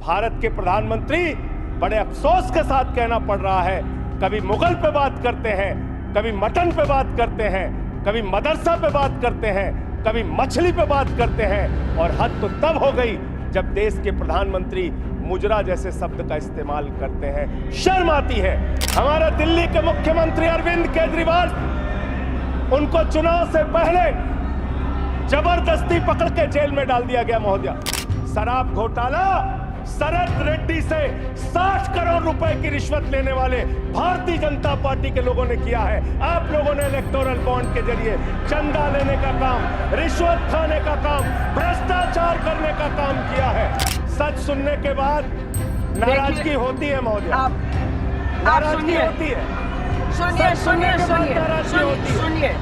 भारत के प्रधानमंत्री बड़े अफसोस के साथ कहना पड़ रहा है, कभी मुगल पे बात करते हैं, कभी मटन पे बात करते हैं, कभी मदरसा पे बात करते हैं, कभी मछली पे बात करते हैं, और हद तो तब हो गई जब देश के प्रधानमंत्री मुजरा जैसे शब्द का इस्तेमाल करते हैं। शर्म आती है। हमारे दिल्ली के मुख्यमंत्री अरविंद केजरीवाल, उनको चुनाव से पहले जबरदस्ती पकड़ के जेल में डाल दिया गया महोदया। शराब घोटाला शरद रेड्डी से 60 करोड़ रुपए की रिश्वत लेने वाले भारतीय जनता पार्टी के लोगों ने किया है। आप लोगों ने इलेक्टोरल बॉन्ड के जरिए चंदा लेने का काम, रिश्वत खाने का काम, भ्रष्टाचार करने का काम किया है। सच सुनने के बाद नाराजगी होती है महोदया, नाराजगी होती है। सुनिए सुनिए सुनिए सुनिए,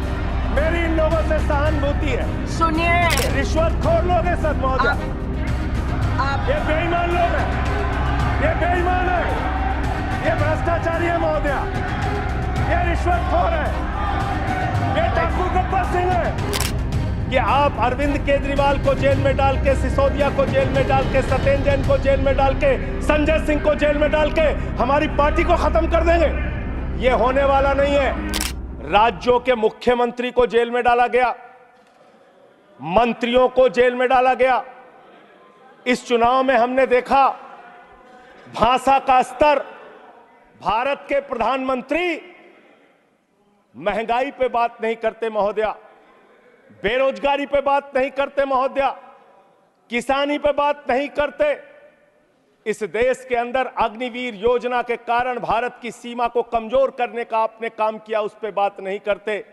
मेरी इन लोगों से सहानुभूति है। सुनिए, रिश्वतखोर लोग हैं सब महोदया, ये बेईमान लोग हैं, ये बेईमान है, ये भ्रष्टाचारी है महोदया, ये रिश्वतखोर है, ये डाकू गब्बर सिंह है। कि आप अरविंद केजरीवाल को जेल में डाल के, सिसोदिया को जेल में डाल के, सत्येंद्र जैन को जेल में डाल के, संजय सिंह को जेल में डाल के हमारी पार्टी को खत्म कर देंगे, ये होने वाला नहीं है। राज्यों के मुख्यमंत्री को जेल में डाला गया, मंत्रियों को जेल में डाला गया। इस चुनाव में हमने देखा भाषा का स्तर। भारत के प्रधानमंत्री महंगाई पे बात नहीं करते महोदया, बेरोजगारी पे बात नहीं करते महोदया, किसानी पे बात नहीं करते। इस देश के अंदर अग्निवीर योजना के कारण भारत की सीमा को कमजोर करने का आपने काम किया, उस पे बात नहीं करते।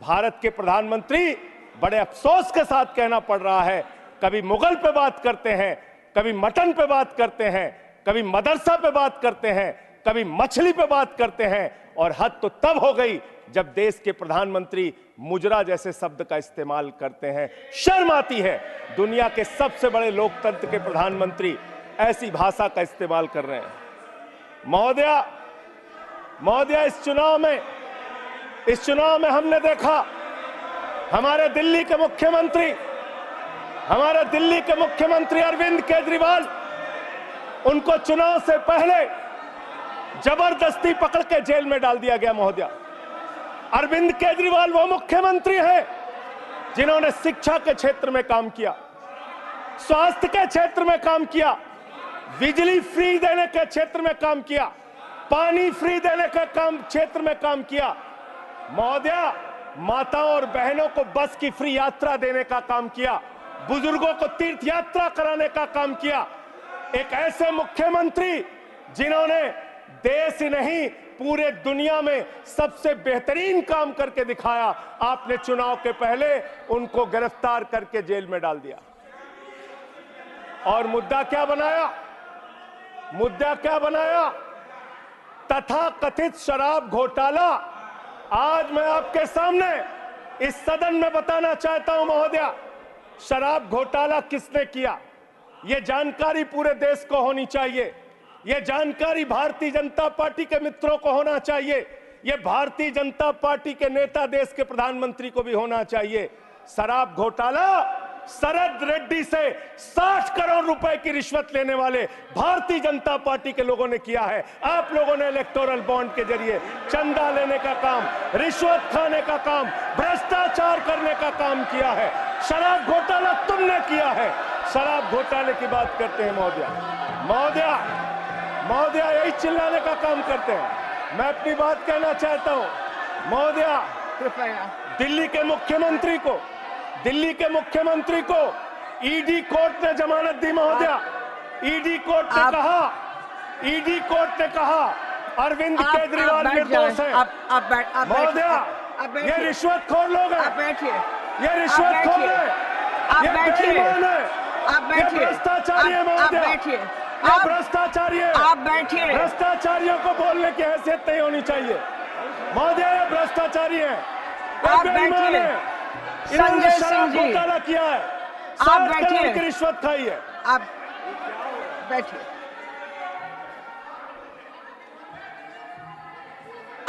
भारत के प्रधानमंत्री बड़े अफसोस के साथ कहना पड़ रहा है, कभी मुगल पे बात करते हैं, कभी मटन पे बात करते हैं, कभी मदरसा पे बात करते हैं, कभी मछली पे बात करते हैं, और हद तो तब हो गई जब देश के प्रधानमंत्री मुजरा जैसे शब्द का इस्तेमाल करते हैं। शर्म आती है। दुनिया के सबसे बड़े लोकतंत्र के प्रधानमंत्री ऐसी भाषा का इस्तेमाल कर रहे हैं। महोदया, इस चुनाव में हमने देखा हमारे दिल्ली के मुख्यमंत्री अरविंद केजरीवाल, उनको चुनाव से पहले जबरदस्ती पकड़ के जेल में डाल दिया गया महोदया। अरविंद केजरीवाल वो मुख्यमंत्री हैं जिन्होंने शिक्षा के क्षेत्र में काम किया, स्वास्थ्य के क्षेत्र में काम किया, बिजली फ्री देने के क्षेत्र में काम किया, पानी फ्री देने के क्षेत्र में काम किया महोदया। माताओं और बहनों को बस की फ्री यात्रा देने का काम किया, बुजुर्गों को तीर्थ यात्रा कराने का काम किया। एक ऐसे मुख्यमंत्री जिन्होंने देश ही नहीं पूरे दुनिया में सबसे बेहतरीन काम करके दिखाया, आपने चुनाव के पहले उनको गिरफ्तार करके जेल में डाल दिया। और मुद्दा क्या बनाया? तथाकथित शराब घोटाला। आज मैं आपके सामने इस सदन में बताना चाहता हूं महोदया, शराब घोटाला किसने किया, यह जानकारी पूरे देश को होनी चाहिए। यह जानकारी भारतीय जनता पार्टी के मित्रों को होना चाहिए, यह भारतीय जनता पार्टी के नेता देश के प्रधानमंत्री को भी होना चाहिए। शराब घोटाला शरद रेड्डी से 60 करोड़ रुपए की रिश्वत लेने वाले भारतीय जनता पार्टी के लोगों ने किया है। आप लोगों ने इलेक्टोरल बॉन्ड के जरिए चंदा लेने का काम, रिश्वत खाने का काम, भ्रष्टाचार करने का काम किया है। शराब घोटाला तुमने किया है। शराब घोटाले की बात करते हैं महोदया, यही चिल्लाने का काम करते हैं। मैं अपनी बात कहना चाहता हूं महोदया, कृपया दिल्ली के मुख्यमंत्री को ईडी कोर्ट ने जमानत दी महोदया। ईडी कोर्ट ने कहा अरविंद केजरीवाल निर्दोष है। महोदया, ये रिश्वतखोर लोग हैं, ये रिश्वतखोर है, ये बेईमान है, ये भ्रष्टाचारी है महोदया, ये भ्रष्टाचारी है। आप बैठिए। भ्रष्टाचारियों को बोलने की हैसियत नहीं होनी चाहिए महोदया, ये भ्रष्टाचारी है, आप बैठिए। इन्होंने शराब घोटाला किया है, आप बैठिए, की रिश्वत खाई है। आप बैठिए।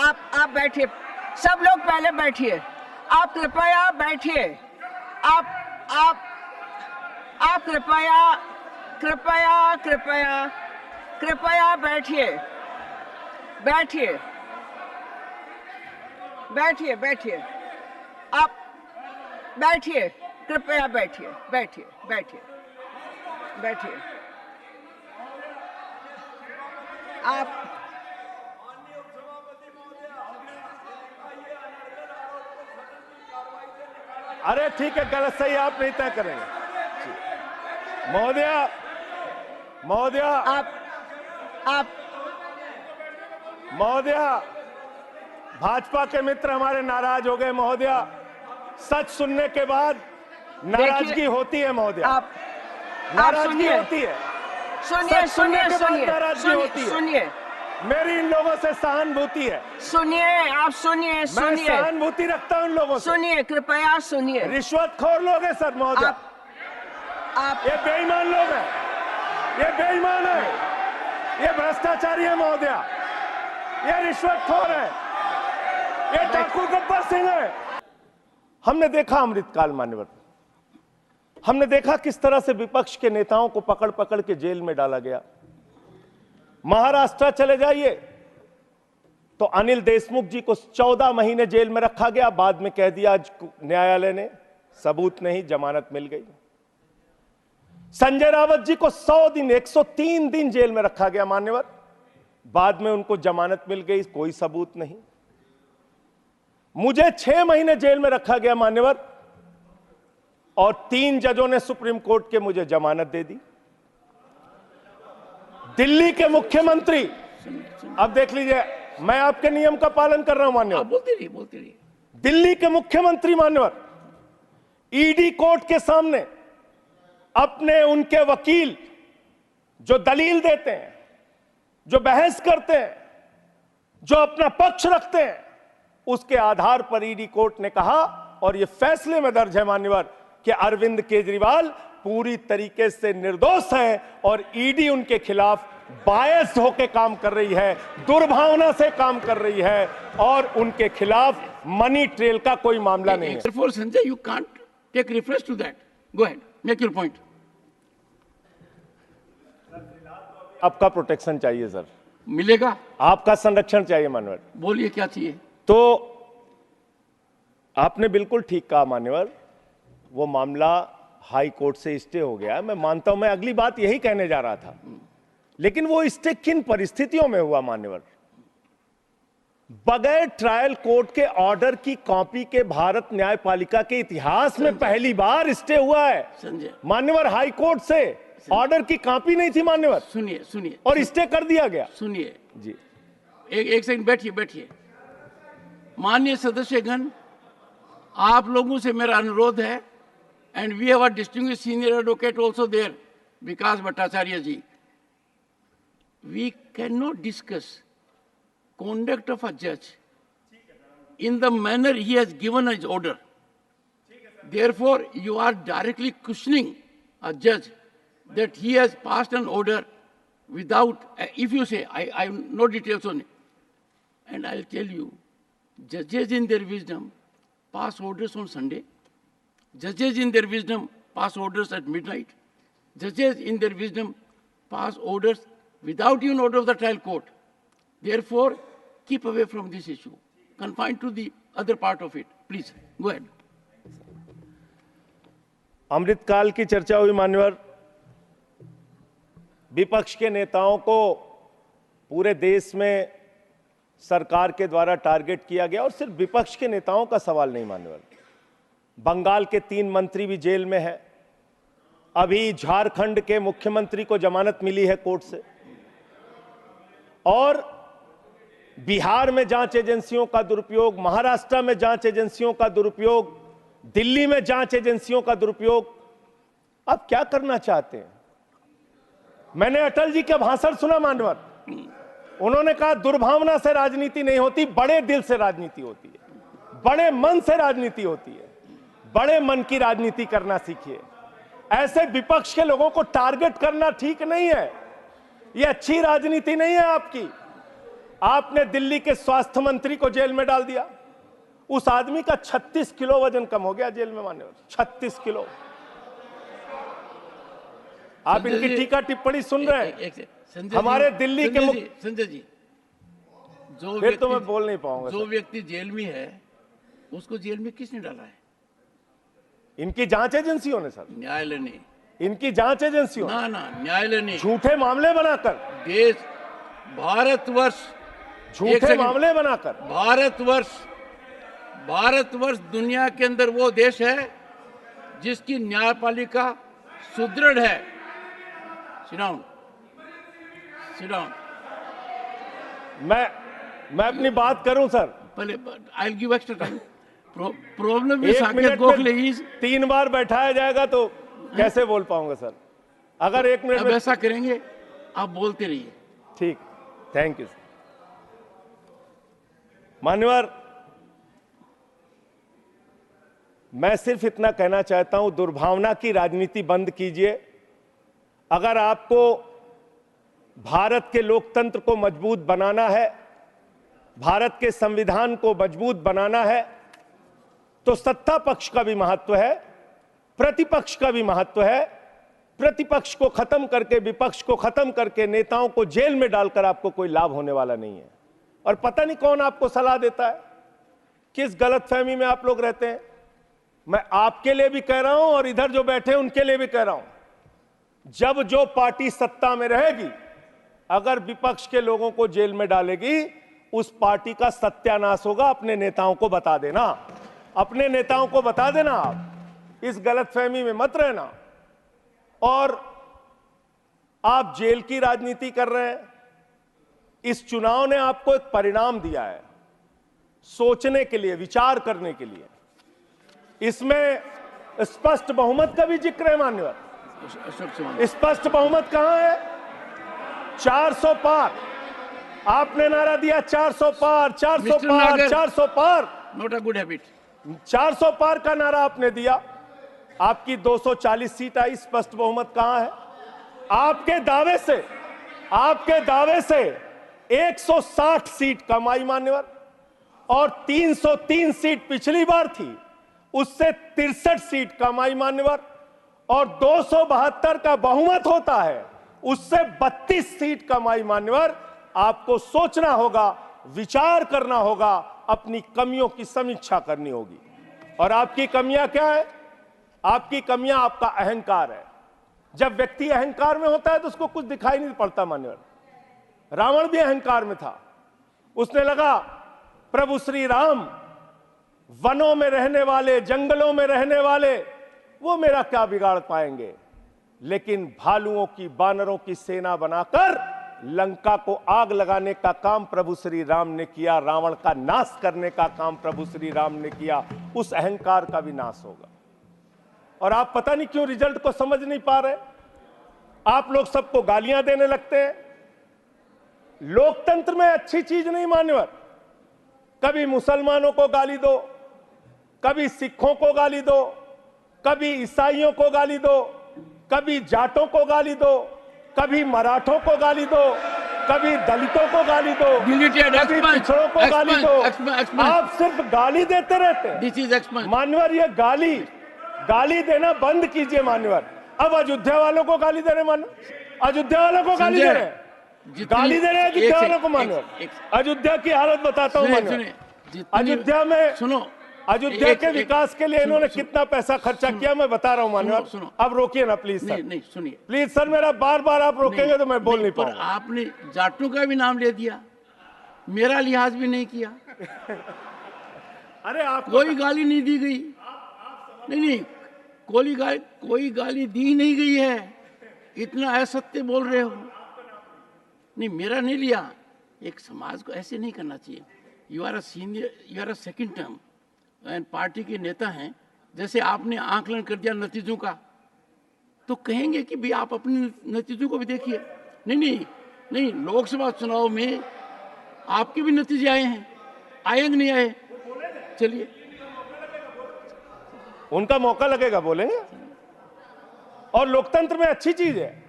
आप बैठिए, सब लोग पहले बैठिए। आप कृपया बैठिए। आप कृपया कृपया कृपया कृपया बैठिए, बैठिए, बैठिए, बैठिए, आप बैठिए, कृपया बैठिए, बैठिए, बैठिए, बैठिए। आप अरे ठीक है, गलत सही आप नहीं तय करेंगे। महोदया, महोदया, आप महोदया, भाजपा के मित्र हमारे नाराज हो गए महोदया। सच सुनने के बाद नाराजगी होती है महोदया, आप नाराजगी सुनिए। होती है। सुनिए, सच सुनने सुनिए, के बाद सुनिए, नाराजगी होती है। सुनिए, मेरी इन लोगों से सहानुभूति है, सुनिए, आप सुनिए, मैं सुनिए, सहानुभूति रखता हूं इन लोगों से। सुनिए, कृपया सुनिए। रिश्वतखोर लोग हैं सर महोदया, आप ये बेईमान लोग हैं, ये बेईमान है, ये भ्रष्टाचारी है महोदया, ये रिश्वतखोर है, ये डाकू गब्बर सिंह है। हमने देखा अमृतकाल मान्यवर, हमने देखा किस तरह से विपक्ष के नेताओं को पकड़ पकड़ के जेल में डाला गया। महाराष्ट्र चले जाइए तो अनिल देशमुख जी को 14 महीने जेल में रखा गया, बाद में कह दिया न्यायालय ने सबूत नहीं, जमानत मिल गई। संजय रावत जी को 100 दिन 103 दिन जेल में रखा गया मान्यवर, बाद में उनको जमानत मिल गई, कोई सबूत नहीं। मुझे 6 महीने जेल में रखा गया मान्यवर, और 3 जजों ने सुप्रीम कोर्ट के मुझे जमानत दे दी। दिल्ली के मुख्यमंत्री, अब देख लीजिए मैं आपके नियम का पालन कर रहा हूं मान्यवर, बोलते रहिए। दिल्ली के मुख्यमंत्री मान्यवर ईडी कोर्ट के सामने अपने उनके वकील जो दलील देते हैं, जो बहस करते हैं, जो अपना पक्ष रखते हैं, उसके आधार पर ईडी कोर्ट ने कहा, और यह फैसले में दर्ज है मान्यवर, कि अरविंद केजरीवाल पूरी तरीके से निर्दोष है और ईडी उनके खिलाफ बायस्ड होकर काम कर रही है, दुर्भावना से काम कर रही है, और उनके खिलाफ मनी ट्रेल का कोई मामला नहीं है। Therefore, Sanjay, you can't take reference to that. Go ahead, make your point. आपका प्रोटेक्शन चाहिए सर, मिलेगा? आपका संरक्षण चाहिए मान्यवर। बोलिए क्या चाहिए? तो आपने बिल्कुल ठीक कहा मान्यवर, वो मामला हाई कोर्ट से स्टे हो गया, मैं मानता हूं, मैं अगली बात यही कहने जा रहा था। लेकिन वो स्टे किन परिस्थितियों में हुआ मान्यवर? बगैर ट्रायल कोर्ट के ऑर्डर की कॉपी के भारत न्यायपालिका के इतिहास में पहली बार स्टे हुआ है संजय मान्यवर। हाई कोर्ट से ऑर्डर की कॉपी नहीं थी मान्यवर, सुनिए और स्टे कर दिया गया। सुनिए जी, एक सेकंड बैठिए। माननीय सदस्यगण, आप लोगों से मेरा अनुरोध है, and we have a distinguished senior advocate also there, Vikas Bhattacharya ji, we can not discuss conduct of a judge in the manner he has given his order. Therefore, you are directly questioning a judge that he has passed an order without, if you say, I have no details on it. And I'll tell you, judges in their wisdom pass orders on Sunday. Judges in their wisdom pass orders at midnight. Judges in their wisdom pass orders without even order of the trial court. Therefore, keep away from this issue. Confine to the other part of it. Please, go ahead. अमृतकाल की चर्चा हुई मान्यवर। विपक्ष के नेताओं को पूरे देश में सरकार के द्वारा टारगेट किया गया, और सिर्फ विपक्ष के नेताओं का सवाल नहीं मान्यवर, बंगाल के 3 मंत्री भी जेल में हैं। अभी झारखंड के मुख्यमंत्री को जमानत मिली है कोर्ट से, और बिहार में जांच एजेंसियों का दुरुपयोग, महाराष्ट्र में जांच एजेंसियों का दुरुपयोग, दिल्ली में जांच एजेंसियों का दुरुपयोग। अब क्या करना चाहते हैं? मैंने अटल जी का भाषण सुना मान्यवर, उन्होंने कहा दुर्भावना से राजनीति नहीं होती, बड़े दिल से राजनीति होती है, बड़े मन से राजनीति होती है, बड़े मन की राजनीति करना सीखिए। ऐसे विपक्ष के लोगों को टारगेट करना ठीक नहीं है, ये अच्छी राजनीति नहीं है आपकी। आपने दिल्ली के स्वास्थ्य मंत्री को जेल में डाल दिया, उस आदमी का 36 किलो वजन कम हो गया जेल में मान्यवर, 36 किलो। आप संजय इनकी जी, टीका टिप्पणी सुन रहे हैं? संजय हमारे जी, दिल्ली के संजय जी, जो फिर तो मैं बोल नहीं पाऊंगा जो सर। व्यक्ति जेल में है उसको जेल में किसने डाला है? इनकी जांच एजेंसियों ने सर, न्यायालय ने। इनकी जांच एजेंसियों ने, ना न्यायालय ने। झूठे मामले बनाकर, देश भारतवर्ष, एक झूठे सेकंड। मामले बनाकर, भारतवर्ष दुनिया के अंदर वो देश है जिसकी न्यायपालिका सुदृढ़ है। Sit down. मैं अपनी बात करूं सर। पहले I will give extra time. Problem with एक साकेत मिनट गोखले में इज 3 बार बैठाया जाएगा तो कैसे बोल पाऊंगा सर? अगर 1 मिनट अब में, ऐसा करेंगे, आप बोलते रहिए। ठीक, थैंक यू सर। मान्यवर, मैं सिर्फ इतना कहना चाहता हूं, दुर्भावना की राजनीति बंद कीजिए। अगर आपको भारत के लोकतंत्र को मजबूत बनाना है, भारत के संविधान को मजबूत बनाना है, तो सत्ता पक्ष का भी महत्व है, प्रतिपक्ष का भी महत्व है। प्रतिपक्ष को खत्म करके, विपक्ष को खत्म करके, नेताओं को जेल में डालकर आपको कोई लाभ होने वाला नहीं है। और पता नहीं कौन आपको सलाह देता है, किस गलतफहमी में आप लोग रहते हैं। मैं आपके लिए भी कह रहा हूं और इधर जो बैठे हैं उनके लिए भी कह रहा हूं, जब जो पार्टी सत्ता में रहेगी, अगर विपक्ष के लोगों को जेल में डालेगी, उस पार्टी का सत्यानाश होगा। अपने नेताओं को बता देना, अपने नेताओं को बता देना। आप इस गलतफहमी में मत रहना। और आप जेल की राजनीति कर रहे हैं। इस चुनाव ने आपको एक परिणाम दिया है, सोचने के लिए, विचार करने के लिए। इसमें स्पष्ट बहुमत का भी जिक्र है मान्यवर। स्पष्ट बहुमत कहां है? 400 पार। आपने नारा दिया 400 पार, 400 पार, 400 पार। Not a good habit. 400 पार का नारा आपने दिया। आपकी 240 सीट आई। स्पष्ट बहुमत कहां है? आपके दावे से 160 सीट कम आई मान्यवर, और 303 सीट पिछली बार थी, उससे 63 सीट कम आई मान्यवर। और 272 का बहुमत होता है, उससे 32 सीट कम आई मान्यवर। आपको सोचना होगा, विचार करना होगा, अपनी कमियों की समीक्षा करनी होगी। और आपकी कमियां क्या है? आपकी कमियां आपका अहंकार है। जब व्यक्ति अहंकार में होता है तो उसको कुछ दिखाई नहीं पड़ता मान्यवर। रावण भी अहंकार में था। उसने लगा प्रभु श्री राम वनों में रहने वाले, जंगलों में रहने वाले, वो मेरा क्या बिगाड़ पाएंगे। लेकिन भालुओं की, बानरों की सेना बनाकर लंका को आग लगाने का काम प्रभु श्री राम ने किया, रावण का नाश करने का काम प्रभु श्री राम ने किया। उस अहंकार का भी नाश होगा। और आप पता नहीं क्यों रिजल्ट को समझ नहीं पा रहे। आप लोग सबको गालियां देने लगते हैं। लोकतंत्र में अच्छी चीज नहीं मान्यवर। कभी मुसलमानों को गाली दो, कभी सिखों को गाली दो, कभी ईसाइयों को गाली दो, कभी जाटों को गाली दो, कभी मराठों को गाली दो, कभी दलितों को गाली दो, कभी पिछड़ों को गाली दो। आप सिर्फ गाली देते रहते। मान्यवर, ये गाली देना बंद कीजिए मान्यवर। अब अयोध्या वालों को गाली दे रहे मान्यवर, अयोध्या वालों को गाली दे रहे, गाली दे रहे हैं अयोध्या वालों को मान्यवर। अयोध्या की हालत बताता हूं मान्यवर। अयोध्या में सुनो, अयोध्या के विकास के लिए इन्होंने कितना पैसा खर्चा किया मैं बता रहा हूं मान्यवर। अब रोकिए ना प्लीज सर। नहीं सुनिए प्लीज सर, मेरा बार आप रोकेंगे तो मैं बोल नहीं पाऊंगा। आपने जाटों का भी नाम ले दिया, मेरा लिहाज भी नहीं किया। अरे आप कोई गाली नहीं दी गई। नहीं, कोई गाली दी नहीं गई है। इतना असत्य बोल रहे हो। नहीं, मेरा नहीं लिया। एक समाज को ऐसे नहीं करना चाहिए। You are a senior, you are a second term and party के नेता हैं। जैसे आपने आकलन कर दिया नतीजों का, तो कहेंगे कि भाई आप अपने नतीजों को भी देखिए। नहीं, लोकसभा चुनाव में आपके भी नतीजे आए हैं, आए नहीं आए? चलिए, उनका मौका लगेगा, बोलेंगे। और लोकतंत्र में अच्छी चीज है,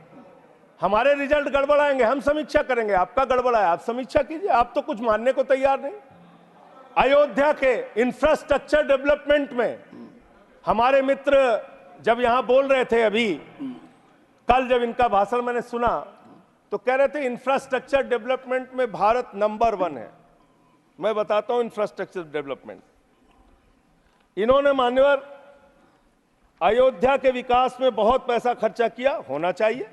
हमारे रिजल्ट गड़बड़ाएंगे, हम समीक्षा करेंगे। आपका गड़बड़ाया, आप समीक्षा कीजिए। आप तो कुछ मानने को तैयार नहीं। अयोध्या के इंफ्रास्ट्रक्चर डेवलपमेंट में हमारे मित्र जब यहां बोल रहे थे अभी, कल जब इनका भाषण मैंने सुना तो कह रहे थे इंफ्रास्ट्रक्चर डेवलपमेंट में भारत नंबर 1 है। मैं बताता हूं इंफ्रास्ट्रक्चर डेवलपमेंट। इन्होंने मान्यवर अयोध्या के विकास में बहुत पैसा खर्चा किया, होना चाहिए,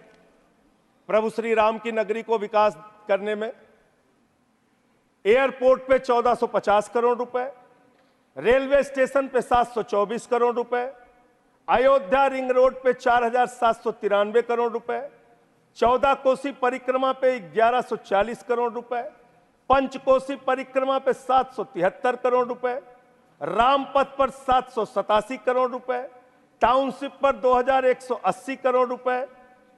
प्रभु श्री राम की नगरी को विकास करने में। एयरपोर्ट पे 1450 करोड़ रुपए, रेलवे स्टेशन पे 724 करोड़ रुपए, अयोध्या रिंग रोड पे 4793 करोड़ रुपए, 14 कोसी परिक्रमा पे 1140 करोड़ रुपए, पंचकोसी परिक्रमा पे 773 करोड़ रुपए, रामपथ पर 787 करोड़ रुपए, टाउनशिप पर 2180 करोड़ रुपए,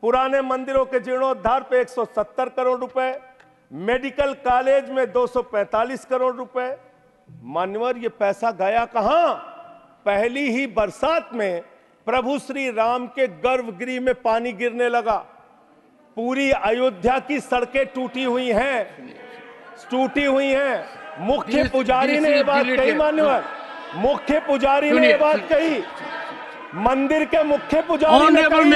पुराने मंदिरों के जीर्णोद्धार पे 170 करोड़ रुपए, मेडिकल कॉलेज में 245 करोड़ रुपए। मान्यवर ये पैसा गया कहां? पहली ही बरसात में प्रभु श्री राम के गर्भगृह में पानी गिरने लगा। पूरी अयोध्या की सड़कें टूटी हुई हैं। मुख्य पुजारी ने ये बात कही मान्यवर, मुख्य पुजारी ने ये बात कही, मंदिर के मुख्य पुजारी ने कही,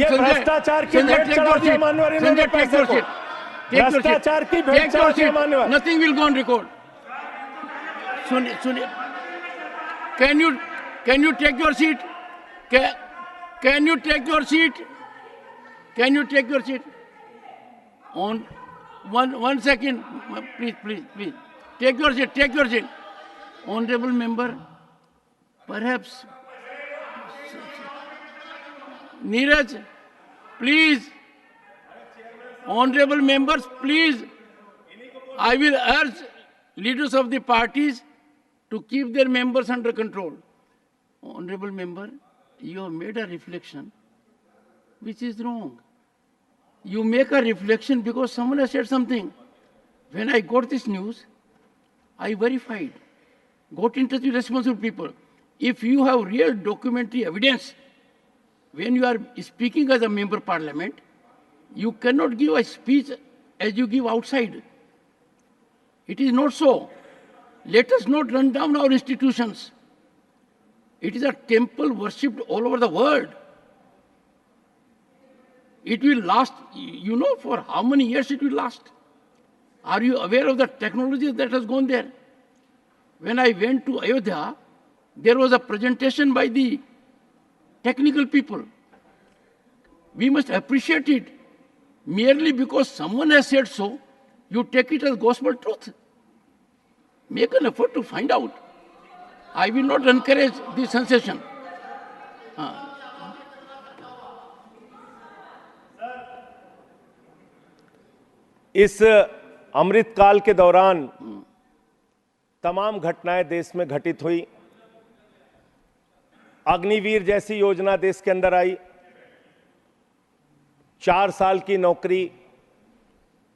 ये भ्रष्टाचार की भेंट चढ़ा दिया मान्यवर इन्होंने पैसे को, भ्रष्टाचार की भेंट चढ़ा दिया मान्यवर। Nothing will go on record. सुनिए, can you take your seat? Can you take your seat? Can you take your seat? On one second, please. Take your seat. Honorable member, perhaps. Neeraj, please. Honorable members, please. I will urge leaders of the parties to keep their members under control. Honorable member, you have made a reflection which is wrong. You make a reflection because someone has said something. When I got this news, I verified, got in touch with responsible people. If you have real documentary evidence, when you are speaking as a member of parliament, you cannot give a speech as you give outside. It is not so. Let us not run down our institutions. It is a temple worshipped all over the world. It will last, you know, for how many years it will last? Are you aware of the technology that has gone there? When I went to Ayodhya, there was a presentation by the technical people. We must appreciate it. Merely because someone has said so, you take it as gospel truth. Make an effort to find out. I will not encourage the sensation. इस अमृत काल के दौरान तमाम घटनाएं देश में घटित हुई। अग्निवीर जैसी योजना देश के अंदर आई, 4 साल की नौकरी,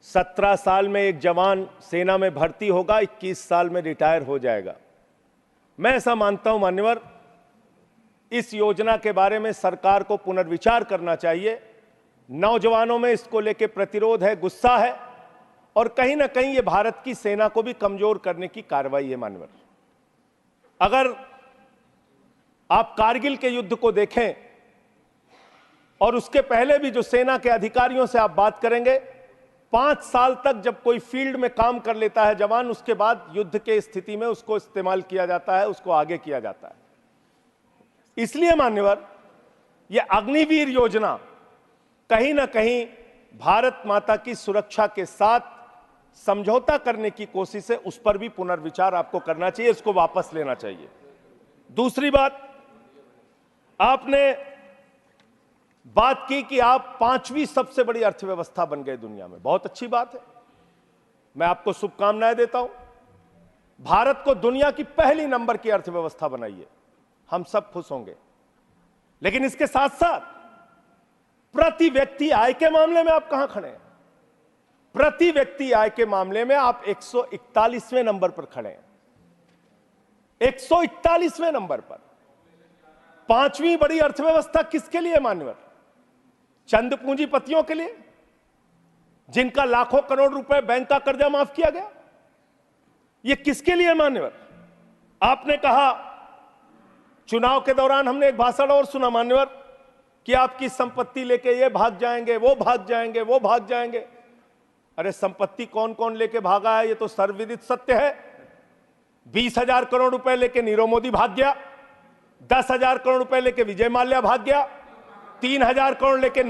17 साल में एक जवान सेना में भर्ती होगा, 21 साल में रिटायर हो जाएगा। मैं ऐसा मानता हूं मान्यवर, इस योजना के बारे में सरकार को पुनर्विचार करना चाहिए। नौजवानों में इसको लेकर प्रतिरोध है, गुस्सा है, और कहीं ना कहीं ये भारत की सेना को भी कमजोर करने की कार्रवाई है मान्यवर। अगर आप कारगिल के युद्ध को देखें और उसके पहले भी जो सेना के अधिकारियों से आप बात करेंगे, 5 साल तक जब कोई फील्ड में काम कर लेता है जवान, उसके बाद युद्ध के स्थिति में उसको इस्तेमाल किया जाता है, उसको आगे किया जाता है। इसलिए मान्यवर, ये अग्निवीर योजना कहीं ना कहीं भारत माता की सुरक्षा के साथ समझौता करने की कोशिश है, उस पर भी पुनर्विचार आपको करना चाहिए, इसको वापस लेना चाहिए। दूसरी बात, आपने बात की कि आप 5वीं सबसे बड़ी अर्थव्यवस्था बन गए दुनिया में। बहुत अच्छी बात है, मैं आपको शुभकामनाएं देता हूं। भारत को दुनिया की पहली नंबर की अर्थव्यवस्था बनाइए, हम सब खुश होंगे। लेकिन इसके साथ साथ प्रति व्यक्ति आय के मामले में आप कहां खड़े हैं? प्रति व्यक्ति आय के मामले में आप 141वें नंबर पर खड़े हैं, 141वें नंबर पर। 5वीं बड़ी अर्थव्यवस्था किसके लिए मान्यवर? चंद पूंजीपतियों के लिए, जिनका लाखों करोड़ रुपए बैंक का कर्जा माफ किया गया। यह किसके लिए मान्यवर? आपने कहा, चुनाव के दौरान हमने एक भाषण और सुना मान्यवर, कि आपकी संपत्ति लेके ये भाग जाएंगे, वो भाग जाएंगे, वो भाग जाएंगे। अरे संपत्ति कौन कौन लेके भागा है ये तो सर्वविदित सत्य है। 20,000 करोड़ रुपए लेके नीरव मोदी भाग गया, 10,000 करोड़ रुपए लेके विजय माल्या भाग गया, 3,000 करोड़ लेके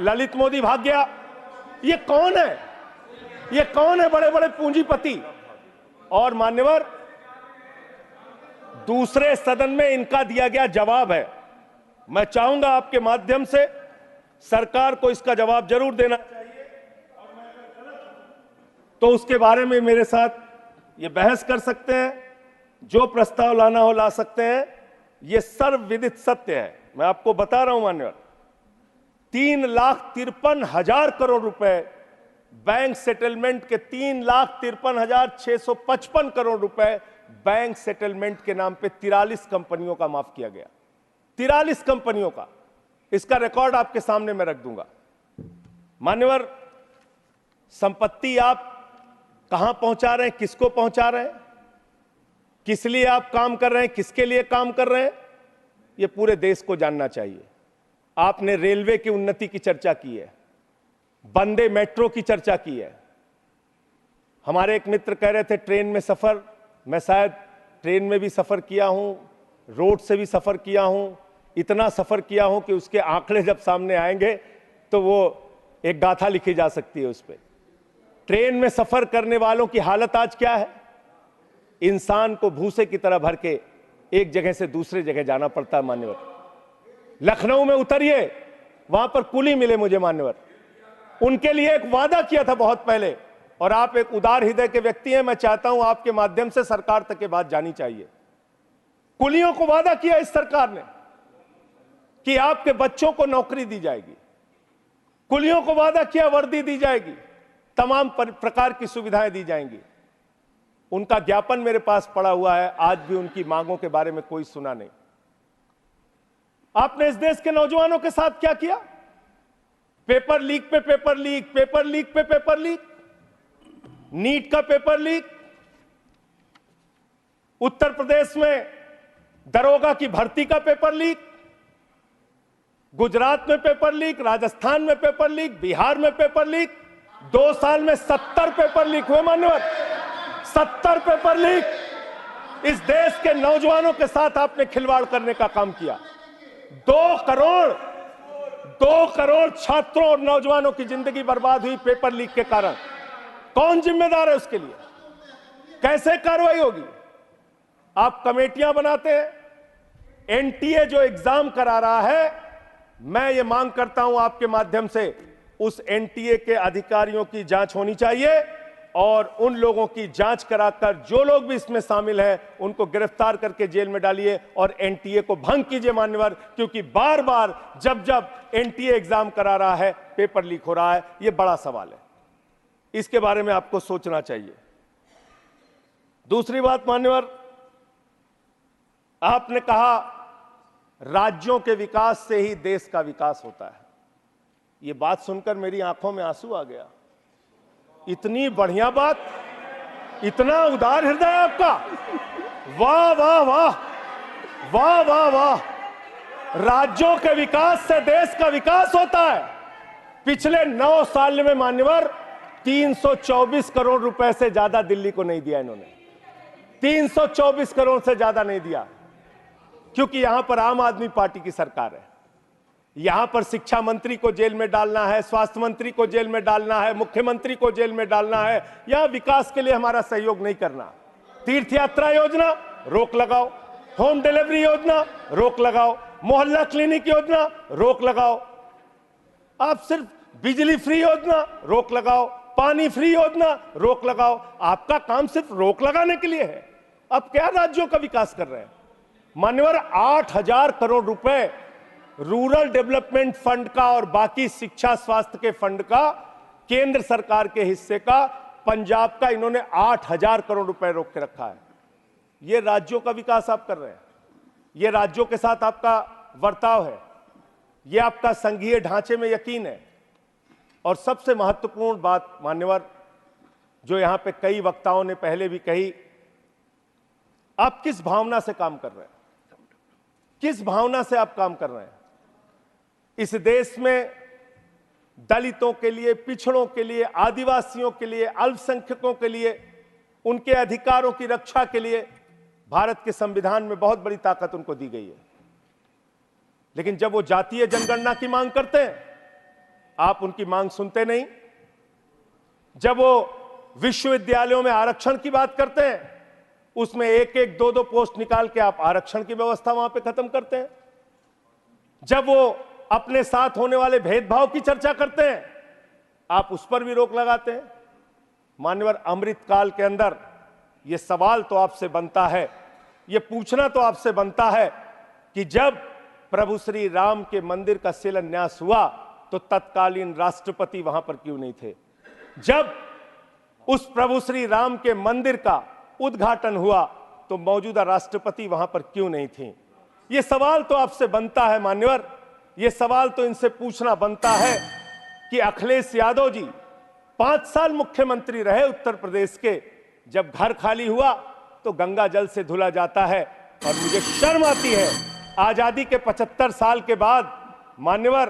ललित मोदी भाग गया। ये कौन है? ये कौन है? बड़े बड़े पूंजीपति। और मान्यवर, दूसरे सदन में इनका दिया गया जवाब है। मैं चाहूंगा आपके माध्यम से सरकार को इसका जवाब जरूर देना चाहिए, तो उसके बारे में मेरे साथ ये बहस कर सकते हैं, जो प्रस्ताव लाना हो ला सकते हैं। ये सर्वविदित सत्य है। मैं आपको बता रहा हूं मान्यवर, 3,53,000 करोड़ रुपए बैंक सेटलमेंट के, 3,53,655 करोड़ रुपए बैंक सेटलमेंट के नाम पे 43 कंपनियों का माफ किया गया। 43 कंपनियों का। इसका रिकॉर्ड आपके सामने मैं रख दूंगा। मान्यवर, संपत्ति आप कहां पहुंचा रहे हैं, किसको पहुंचा रहे हैं, किस लिए आप काम कर रहे हैं, किसके लिए काम कर रहे हैं, यह पूरे देश को जानना चाहिए। आपने रेलवे की उन्नति की चर्चा की है, वंदे मेट्रो की चर्चा की है। हमारे एक मित्र कह रहे थे ट्रेन में सफर, मैं शायद ट्रेन में भी सफर किया हूं, रोड से भी सफर किया हूं, इतना सफर किया हूं कि उसके आंकड़े जब सामने आएंगे तो वो एक गाथा लिखी जा सकती है उस पर। ट्रेन में सफर करने वालों की हालत आज क्या है? इंसान को भूसे की तरह भर के एक जगह से दूसरे जगह जाना पड़ता है मान्यवर। लखनऊ में उतरिए, वहां पर कुली मिले मुझे मान्यवर, उनके लिए एक वादा किया था बहुत पहले, और आप एक उदार हृदय के व्यक्ति हैं, मैं चाहता हूं आपके माध्यम से सरकार तक ये बात जानी चाहिए। कुलियों को वादा किया इस सरकार ने कि आपके बच्चों को नौकरी दी जाएगी, कुलियों को वादा किया वर्दी दी जाएगी, तमाम प्रकार की सुविधाएं दी जाएंगी। उनका ज्ञापन मेरे पास पड़ा हुआ है, आज भी उनकी मांगों के बारे में कोई सुना नहीं। आपने इस देश के नौजवानों के साथ क्या किया? पेपर लीक पे पेपर लीक, पेपर लीक पे पेपर लीक, नीट का पेपर लीक, उत्तर प्रदेश में दरोगा की भर्ती का पेपर लीक, गुजरात में पेपर लीक, राजस्थान में पेपर लीक, बिहार में पेपर लीक। 2 साल में 70 पेपर लीक हुए मान्यवर, 70 पेपर लीक। इस देश के नौजवानों के साथ आपने खिलवाड़ करने का काम किया। 2 करोड़ छात्रों और नौजवानों की जिंदगी बर्बाद हुई पेपर लीक के कारण। कौन जिम्मेदार है उसके लिए? कैसे कार्रवाई होगी? आप कमेटियां बनाते हैं। एनटीए जो एग्जाम करा रहा है, मैं ये मांग करता हूं आपके माध्यम से, उस एनटीए के अधिकारियों की जांच होनी चाहिए, और उन लोगों की जांच कराकर जो लोग भी इसमें शामिल हैं उनको गिरफ्तार करके जेल में डालिए और एनटीए को भंग कीजिए मान्यवर, क्योंकि बार बार जब जब एनटीए एग्जाम करा रहा है पेपर लीक हो रहा है। यह बड़ा सवाल है, इसके बारे में आपको सोचना चाहिए। दूसरी बात मान्यवर, आपने कहा राज्यों के विकास से ही देश का विकास होता है। यह बात सुनकर मेरी आंखों में आंसू आ गया। इतनी बढ़िया बात, इतना उदार हृदय आपका, वाह वाह वाह, वाह वाह वाह। राज्यों के विकास से देश का विकास होता है। पिछले 9 साल में मान्यवर 324 करोड़ रुपए से ज्यादा दिल्ली को नहीं दिया इन्होंने, 324 करोड़ से ज्यादा नहीं दिया, क्योंकि यहां पर आम आदमी पार्टी की सरकार है। यहां पर शिक्षा मंत्री को जेल में डालना है, स्वास्थ्य मंत्री को जेल में डालना है, मुख्यमंत्री को जेल में डालना है। यहां विकास के लिए हमारा सहयोग नहीं करना। तीर्थ यात्रा योजना रोक लगाओ, होम डिलीवरी योजना रोक लगाओ, मोहल्ला क्लिनिक योजना रोक लगाओ, आप सिर्फ बिजली फ्री योजना रोक लगाओ, पानी फ्री योजना रोक लगाओ। आपका काम सिर्फ रोक लगाने के लिए है। अब क्या राज्यों का विकास कर रहे हैं मान्यवर? 8,000 करोड़ रुपए रूरल डेवलपमेंट फंड का और बाकी शिक्षा स्वास्थ्य के फंड का, केंद्र सरकार के हिस्से का, पंजाब का, इन्होंने 8,000 करोड़ रुपए रोक के रखा है। यह राज्यों का विकास आप कर रहे हैं, यह राज्यों के साथ आपका वर्ताव है, यह आपका संघीय ढांचे में यकीन है। और सबसे महत्वपूर्ण बात मान्यवर, जो यहां पे कई वक्ताओं ने पहले भी कही, आप किस भावना से काम कर रहे हैं, किस भावना से आप काम कर रहे हैं? इस देश में दलितों के लिए, पिछड़ों के लिए, आदिवासियों के लिए, अल्पसंख्यकों के लिए, उनके अधिकारों की रक्षा के लिए भारत के संविधान में बहुत बड़ी ताकत उनको दी गई है। लेकिन जब वो जातीय जनगणना की मांग करते हैं, आप उनकी मांग सुनते नहीं। जब वो विश्वविद्यालयों में आरक्षण की बात करते हैं, उसमें एक एक दो दो पोस्ट निकाल के आप आरक्षण की व्यवस्था वहां पे खत्म करते हैं। जब वो अपने साथ होने वाले भेदभाव की चर्चा करते हैं, आप उस पर भी रोक लगाते हैं। मान्यवर, अमृतकाल के अंदर यह सवाल तो आपसे बनता है, यह पूछना तो आपसे बनता है कि जब प्रभु श्री राम के मंदिर का शिलान्यास हुआ तो तत्कालीन राष्ट्रपति वहां पर क्यों नहीं थे? जब उस प्रभु श्री राम के मंदिर का उद्घाटन हुआ तो मौजूदा राष्ट्रपति वहां पर क्यों नहीं थी? यह सवाल तो आपसे बनता है मान्यवर, यह सवाल तो इनसे पूछना बनता है कि अखिलेश यादव जी 5 साल मुख्यमंत्री रहे उत्तर प्रदेश के, जब घर खाली हुआ तो गंगा जल से धुला जाता है। और मुझे शर्म आती है, आजादी के 75 साल के बाद मान्यवर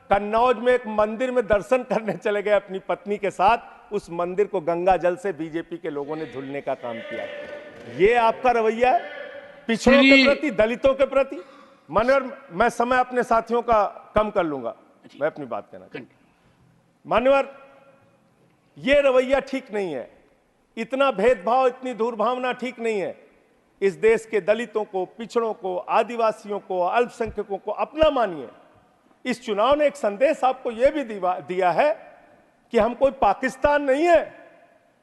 कन्नौज में एक मंदिर में दर्शन करने चले गए अपनी पत्नी के साथ, उस मंदिर को गंगा जल से बीजेपी के लोगों ने धुलने का काम किया। ये आपका रवैया है पिछड़ों के प्रति, दलितों के प्रति? मान्यवर, मैं समय अपने साथियों का कम कर लूंगा, मैं अपनी बात कहना चाहता हूं। मान्यवर, ये रवैया ठीक नहीं है, इतना भेदभाव, इतनी दुर्भावना ठीक नहीं है। इस देश के दलितों को, पिछड़ों को, आदिवासियों को, अल्पसंख्यकों को अपना मानिए। इस चुनाव ने एक संदेश आपको यह भी दिया है कि हम कोई पाकिस्तान नहीं है,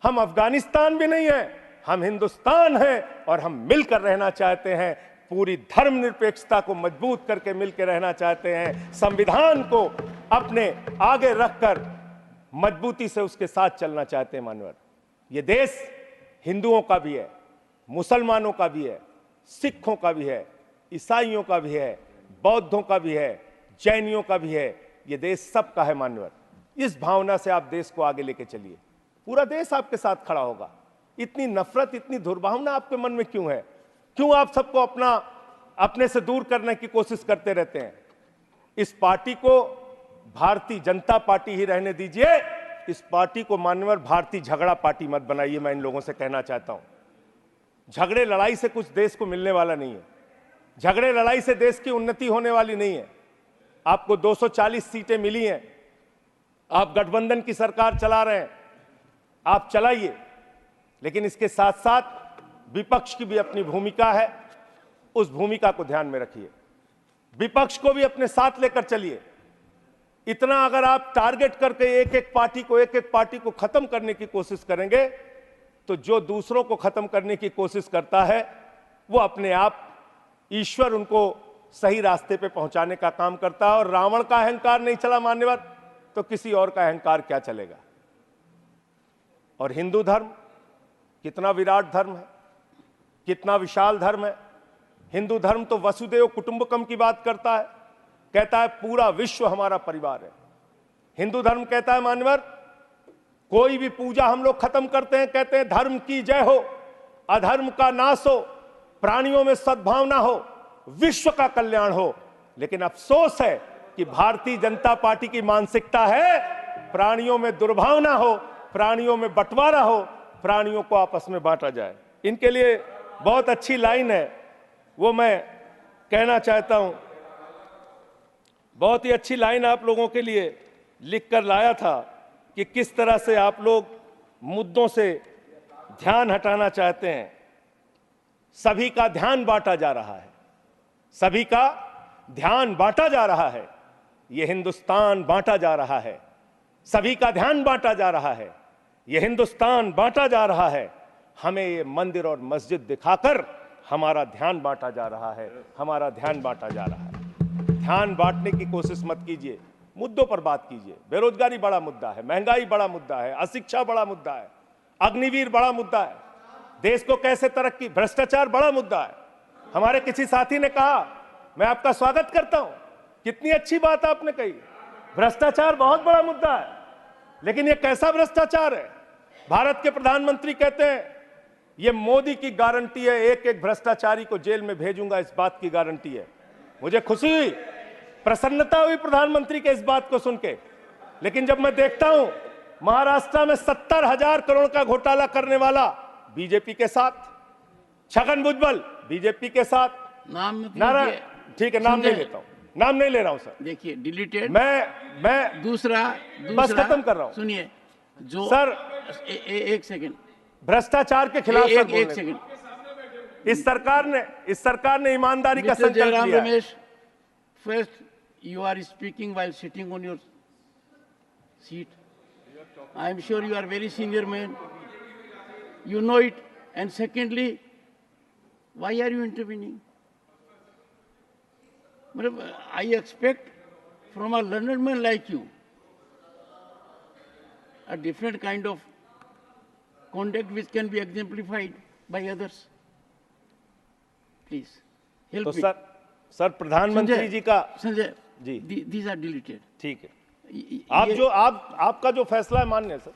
हम अफगानिस्तान भी नहीं है, हम हिंदुस्तान हैं और हम मिलकर रहना चाहते हैं। पूरी धर्मनिरपेक्षता को मजबूत करके मिलकर रहना चाहते हैं। संविधान को अपने आगे रखकर मजबूती से उसके साथ चलना चाहते हैं। मानवर, ये देश हिंदुओं का भी है, मुसलमानों का भी है, सिखों का भी है, ईसाइयों का भी है, बौद्धों का भी है, जैनियों का भी है। ये देश सबका है। मान्यवर, इस भावना से आप देश को आगे लेके चलिए, पूरा देश आपके साथ खड़ा होगा। इतनी नफरत, इतनी दुर्भावना आपके मन में क्यों है? क्यों आप सबको अपने से दूर करने की कोशिश करते रहते हैं? इस पार्टी को भारतीय जनता पार्टी ही रहने दीजिए। इस पार्टी को मान्यवर भारतीय झगड़ा पार्टी मत बनाइए। मैं इन लोगों से कहना चाहता हूं, झगड़े लड़ाई से कुछ देश को मिलने वाला नहीं है। झगड़े लड़ाई से देश की उन्नति होने वाली नहीं है। आपको 240 सीटें मिली हैं, आप गठबंधन की सरकार चला रहे हैं, आप चलाइए, लेकिन इसके साथ साथ विपक्ष की भी अपनी भूमिका है, उस भूमिका को ध्यान में रखिए। विपक्ष को भी अपने साथ लेकर चलिए। इतना अगर आप टारगेट करके एक एक पार्टी को खत्म करने की कोशिश करेंगे तो जो दूसरों को खत्म करने की कोशिश करता है वो अपने आप ईश्वर उनको सही रास्ते पे पहुंचाने का काम करता है। और रावण का अहंकार नहीं चला मान्यवर तो किसी और का अहंकार क्या चलेगा? और हिंदू धर्म कितना विराट धर्म है, कितना विशाल धर्म है। हिंदू धर्म तो वसुदेव कुटुंबकम की बात करता है, कहता है पूरा विश्व हमारा परिवार है। हिंदू धर्म कहता है मान्यवर, कोई भी पूजा हम लोग खत्म करते हैं, कहते हैं धर्म की जय हो, अधर्म का नाश हो, प्राणियों में सद्भावना हो, विश्व का कल्याण हो। लेकिन अफसोस है कि भारतीय जनता पार्टी की मानसिकता है प्राणियों में दुर्भावना हो, प्राणियों में बंटवारा हो, प्राणियों को आपस में बांटा जाए। इनके लिए बहुत अच्छी लाइन है, वो मैं कहना चाहता हूं। बहुत ही अच्छी लाइन आप लोगों के लिए लिख कर लाया था कि किस तरह से आप लोग मुद्दों से ध्यान हटाना चाहते हैं। सभी का ध्यान बांटा जा रहा है, सभी का ध्यान बांटा जा रहा है। यह हिंदुस्तान बांटा जा रहा है, सभी का ध्यान बांटा जा रहा है। यह हिंदुस्तान बांटा जा रहा है। हमें ये मंदिर और मस्जिद दिखाकर हमारा ध्यान बांटा जा रहा है, हमारा ध्यान बांटा जा रहा है। ध्यान बांटने की कोशिश मत कीजिए, मुद्दों पर बात कीजिए। बेरोजगारी बड़ा मुद्दा है, महंगाई बड़ा मुद्दा है, अशिक्षा बड़ा मुद्दा है, अग्निवीर बड़ा मुद्दा है, देश को कैसे तरक्की, भ्रष्टाचार बड़ा मुद्दा है। हमारे किसी साथी ने कहा, मैं आपका स्वागत करता हूं, कितनी अच्छी बात आपने कही, भ्रष्टाचार बहुत बड़ा मुद्दा है। लेकिन यह कैसा भ्रष्टाचार है? भारत के प्रधानमंत्री कहते हैं यह मोदी की गारंटी है, एक एक भ्रष्टाचारी को जेल में भेजूंगा, इस बात की गारंटी है। मुझे खुशी हुई प्रसन्नता हुई प्रधानमंत्री के इस बात को सुन के। लेकिन जब मैं देखता हूं महाराष्ट्र में 70,000 करोड़ का घोटाला करने वाला बीजेपी के साथ, छगन भुजबल बीजेपी के साथ, नाम मत नारायण, लीजिए। ठीक है नाम नहीं संजय, लेता हूं, नाम नहीं ले रहा हूं सर। देखिए डिलीटेड। मैं दूसरा बस खत्म कर रहा हूं। सुनिए जो सर एक सेकंड, भ्रष्टाचार के खिलाफ सर एक बोलने। सेकंड। इस सरकार ने ईमानदारी का मिस्टर संकल्प जयराम लिया है। Ramesh, first you are speaking while sitting on your seat. I am sure you are very senior man. You know it. And secondly, why are you intervening? I expect from a learned man like you a different kind of conduct which can be exemplified by others. Please help तो me. Sir प्रधानमंत्री जी का Sanjay ji. these are deleted. ठीक है, आपका जो फैसला है मान्य है सर।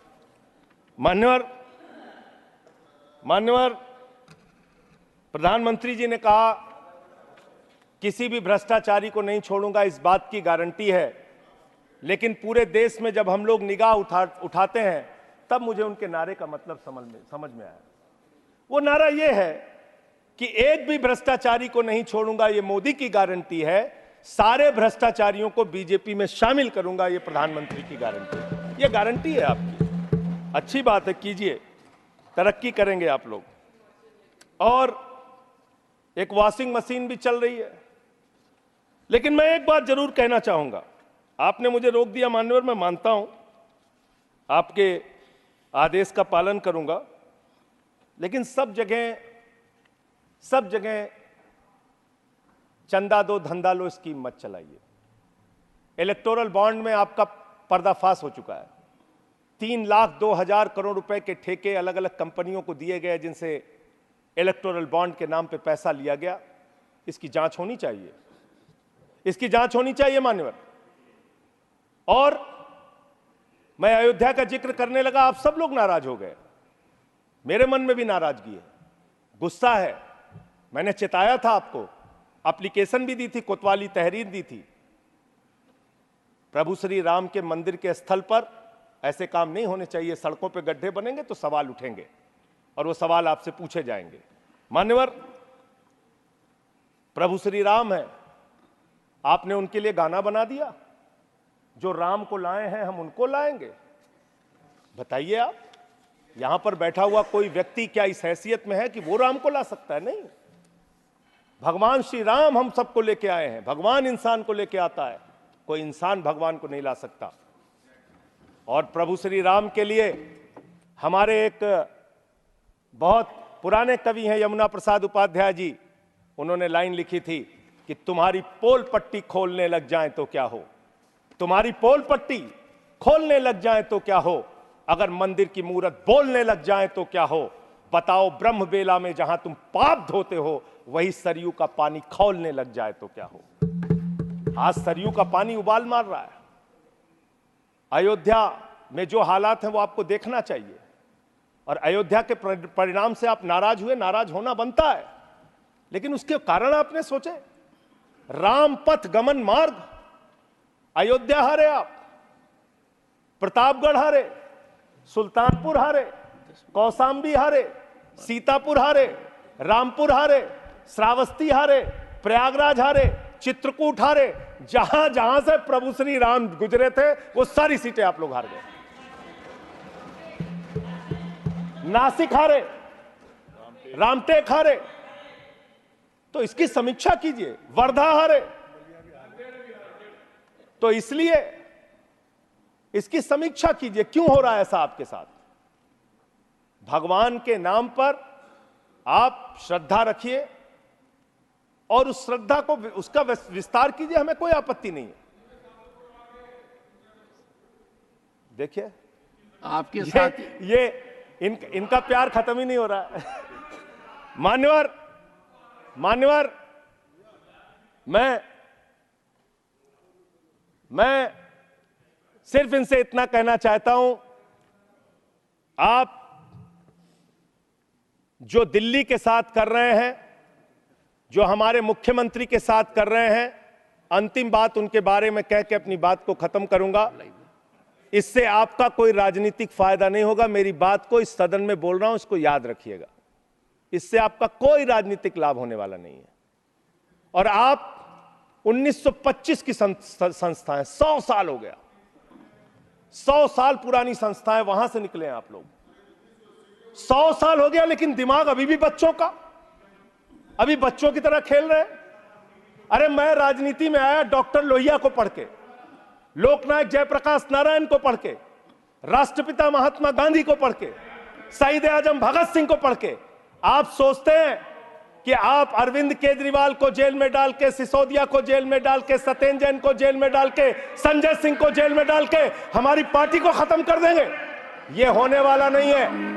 मान्यवर प्रधानमंत्री जी ने कहा किसी भी भ्रष्टाचारी को नहीं छोड़ूंगा, इस बात की गारंटी है। लेकिन पूरे देश में जब हम लोग निगाह उठाते हैं तब मुझे उनके नारे का मतलब समझ में आया। वो नारा ये है कि एक भी भ्रष्टाचारी को नहीं छोड़ूंगा, ये मोदी की गारंटी है। सारे भ्रष्टाचारियों को बीजेपी में शामिल करूंगा, ये प्रधानमंत्री की गारंटी है। ये गारंटी है आपकी। अच्छी बात है, कीजिए, तरक्की करेंगे आप लोग। और एक वॉशिंग मशीन भी चल रही है। लेकिन मैं एक बात जरूर कहना चाहूंगा। आपने मुझे रोक दिया मान्यवर, मैं मानता हूं, आपके आदेश का पालन करूंगा। लेकिन सब जगह चंदा दो धंधा लो स्कीम मत चलाइए। इलेक्टोरल बॉन्ड में आपका पर्दाफाश हो चुका है। 3,02,000 करोड़ रुपए के ठेके अलग अलग कंपनियों को दिए गए, जिनसे इलेक्टोरल बॉन्ड के नाम पे पैसा लिया गया। इसकी जांच होनी चाहिए, इसकी जांच होनी चाहिए मान्यवर। और मैं अयोध्या का जिक्र करने लगा, आप सब लोग नाराज हो गए। मेरे मन में भी नाराजगी है, गुस्सा है। मैंने चेताया था आपको, एप्लीकेशन भी दी थी, कोतवाली तहरीर दी थी। प्रभु श्री राम के मंदिर के स्थल पर ऐसे काम नहीं होने चाहिए। सड़कों पे गड्ढे बनेंगे तो सवाल उठेंगे और वो सवाल आपसे पूछे जाएंगे। मान्यवर, प्रभु श्री राम है, आपने उनके लिए गाना बना दिया। जो राम को लाए हैं हम उनको लाएंगे। बताइए आप, यहां पर बैठा हुआ कोई व्यक्ति क्या इस हैसियत में है कि वो राम को ला सकता है? नहीं। भगवान श्री राम हम सबको लेके आए हैं। भगवान इंसान को लेके आता है, कोई इंसान भगवान को नहीं ला सकता। और प्रभु श्री राम के लिए हमारे एक बहुत पुराने कवि हैं यमुना प्रसाद उपाध्याय जी, उन्होंने लाइन लिखी थी कि तुम्हारी पोल पट्टी खोलने लग जाए तो क्या हो, तुम्हारी पोल पट्टी खोलने लग जाए तो क्या हो, अगर मंदिर की मूरत बोलने लग जाए तो क्या हो, बताओ ब्रह्म बेला में जहां तुम पाप धोते हो वही सरयू का पानी खौलने लग जाए तो क्या हो। आज सरयू का पानी उबाल मार रहा है। अयोध्या में जो हालात हैं वो आपको देखना चाहिए। और अयोध्या के परिणाम से आप नाराज हुए, नाराज होना बनता है, लेकिन उसके कारण आपने सोचे। राम पथ गमन मार्ग, अयोध्या हारे आप, प्रतापगढ़ हारे, सुल्तानपुर हारे, कौशाम्बी हारे, सीतापुर हारे, रामपुर हारे, श्रावस्ती हारे, प्रयागराज हारे, चित्रकूट हारे। जहां जहां से प्रभु श्री राम गुजरे थे वो सारी सीटें आप लोग हार गए। नासिक हारे, रामटेक हारे, तो इसकी समीक्षा कीजिए। वर्धा हारे, तो इसलिए इसकी समीक्षा कीजिए, क्यों हो रहा है ऐसा आपके साथ। भगवान के नाम पर आप श्रद्धा रखिए और उस श्रद्धा को, उसका विस्तार कीजिए, हमें कोई आपत्ति नहीं है। देखिए आपके साथ ये इनका प्यार खत्म ही नहीं हो रहा है। मान्यवर, मैं सिर्फ इनसे इतना कहना चाहता हूं, आप जो दिल्ली के साथ कर रहे हैं, जो हमारे मुख्यमंत्री के साथ कर रहे हैं, अंतिम बात उनके बारे में कह के अपनी बात को खत्म करूंगा। इससे आपका कोई राजनीतिक फायदा नहीं होगा। मेरी बात को इस सदन में बोल रहा हूं, इसको याद रखिएगा। इससे आपका कोई राजनीतिक लाभ होने वाला नहीं है। और आप 1925 की संस्थाएं, 100 साल हो गया, 100 साल पुरानी संस्थाएं, वहां से निकले हैं आप लोग। 100 साल हो गया, लेकिन दिमाग अभी भी बच्चों का, अभी बच्चों की तरह खेल रहे हैं। अरे मैं राजनीति में आया डॉक्टर लोहिया को पढ़ के, लोकनायक जयप्रकाश नारायण को पढ़ के, राष्ट्रपिता महात्मा गांधी को पढ़ के, शहीद आजम भगत सिंह को पढ़ के। आप सोचते हैं कि आप अरविंद केजरीवाल को जेल में डाल के, सिसोदिया को जेल में डाल के, सत्येंद्र जैन को जेल में डाल के, संजय सिंह को जेल में डाल के हमारी पार्टी को खत्म कर देंगे? ये होने वाला नहीं है।